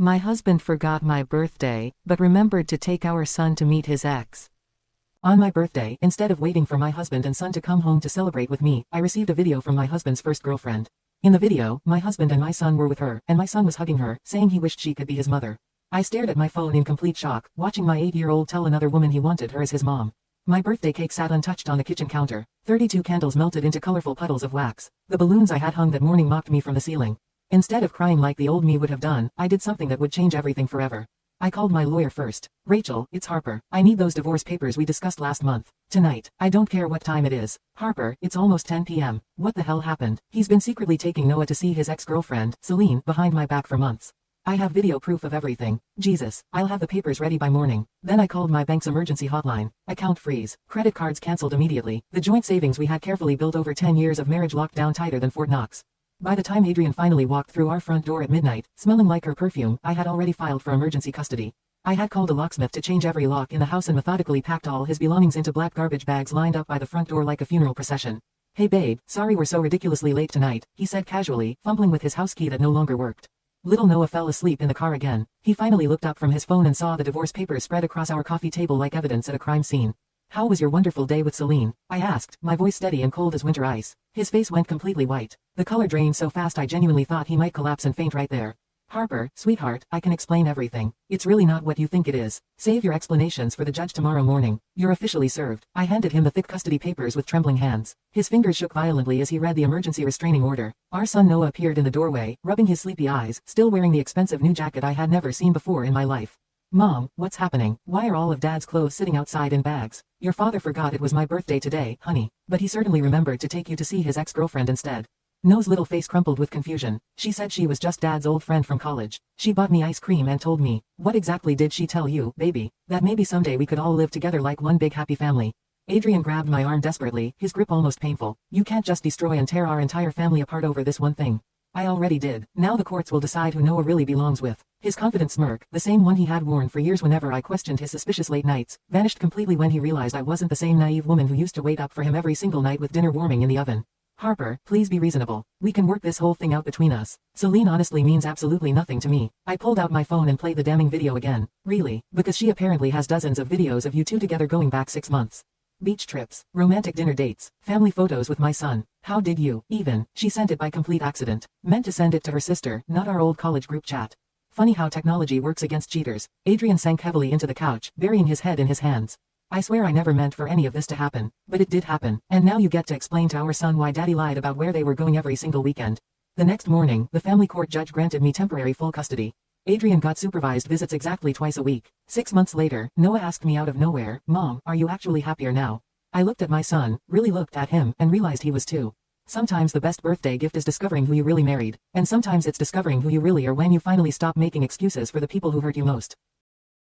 My husband forgot my birthday, but remembered to take our son to meet his ex. On my birthday, instead of waiting for my husband and son to come home to celebrate with me, I received a video from my husband's first girlfriend. In the video, my husband and my son were with her, and my son was hugging her, saying he wished she could be his mother. I stared at my phone in complete shock, watching my 8-year-old tell another woman he wanted her as his mom. My birthday cake sat untouched on the kitchen counter. 32 candles melted into colorful puddles of wax. The balloons I had hung that morning mocked me from the ceiling. Instead of crying like the old me would have done, I did something that would change everything forever. I called my lawyer first. Rachel, it's Harper. I need those divorce papers we discussed last month. Tonight. I don't care what time it is. Harper, it's almost 10 p.m. What the hell happened? He's been secretly taking Noah to see his ex-girlfriend, Celine, behind my back for months. I have video proof of everything. Jesus, I'll have the papers ready by morning. Then I called my bank's emergency hotline. Account freeze. Credit cards cancelled immediately. The joint savings we had carefully built over 10 years of marriage locked down tighter than Fort Knox. By the time Adrian finally walked through our front door at midnight, smelling like her perfume, I had already filed for emergency custody. I had called a locksmith to change every lock in the house and methodically packed all his belongings into black garbage bags lined up by the front door like a funeral procession. Hey babe, sorry we're so ridiculously late tonight, he said casually, fumbling with his house key that no longer worked. Little Noah fell asleep in the car again. He finally looked up from his phone and saw the divorce papers spread across our coffee table like evidence at a crime scene. How was your wonderful day with Celine? I asked, my voice steady and cold as winter ice. His face went completely white. The color drained so fast I genuinely thought he might collapse and faint right there. Harper, sweetheart, I can explain everything. It's really not what you think it is. Save your explanations for the judge tomorrow morning. You're officially served. I handed him the thick custody papers with trembling hands. His fingers shook violently as he read the emergency restraining order. Our son Noah appeared in the doorway, rubbing his sleepy eyes, still wearing the expensive new jacket I had never seen before in my life. Mom, what's happening? Why are all of Dad's clothes sitting outside in bags? Your father forgot it was my birthday today, honey. But he certainly remembered to take you to see his ex-girlfriend instead. Noah's little face crumpled with confusion. She said she was just Dad's old friend from college. She bought me ice cream and told me. What exactly did she tell you, baby? That maybe someday we could all live together like one big happy family. Adrian grabbed my arm desperately, his grip almost painful. You can't just destroy and tear our entire family apart over this one thing. I already did. Now the courts will decide who Noah really belongs with. His confident smirk, the same one he had worn for years whenever I questioned his suspicious late nights, vanished completely when he realized I wasn't the same naive woman who used to wait up for him every single night with dinner warming in the oven. Harper, please be reasonable. We can work this whole thing out between us. Celine honestly means absolutely nothing to me. I pulled out my phone and played the damning video again. Really? Because she apparently has dozens of videos of you two together going back 6 months. Beach trips, romantic dinner dates, family photos with my son. How did you, even? She sent it by complete accident. Meant to send it to her sister, not our old college group chat. Funny how technology works against cheaters. Adrian sank heavily into the couch, burying his head in his hands. I swear I never meant for any of this to happen. But it did happen. And now you get to explain to our son why Daddy lied about where they were going every single weekend. The next morning, the family court judge granted me temporary full custody. Adrian got supervised visits exactly twice a week. 6 months later, Noah asked me out of nowhere, Mom, are you actually happier now? I looked at my son, really looked at him, and realized he was too. Sometimes the best birthday gift is discovering who you really married, and sometimes it's discovering who you really are when you finally stop making excuses for the people who hurt you most.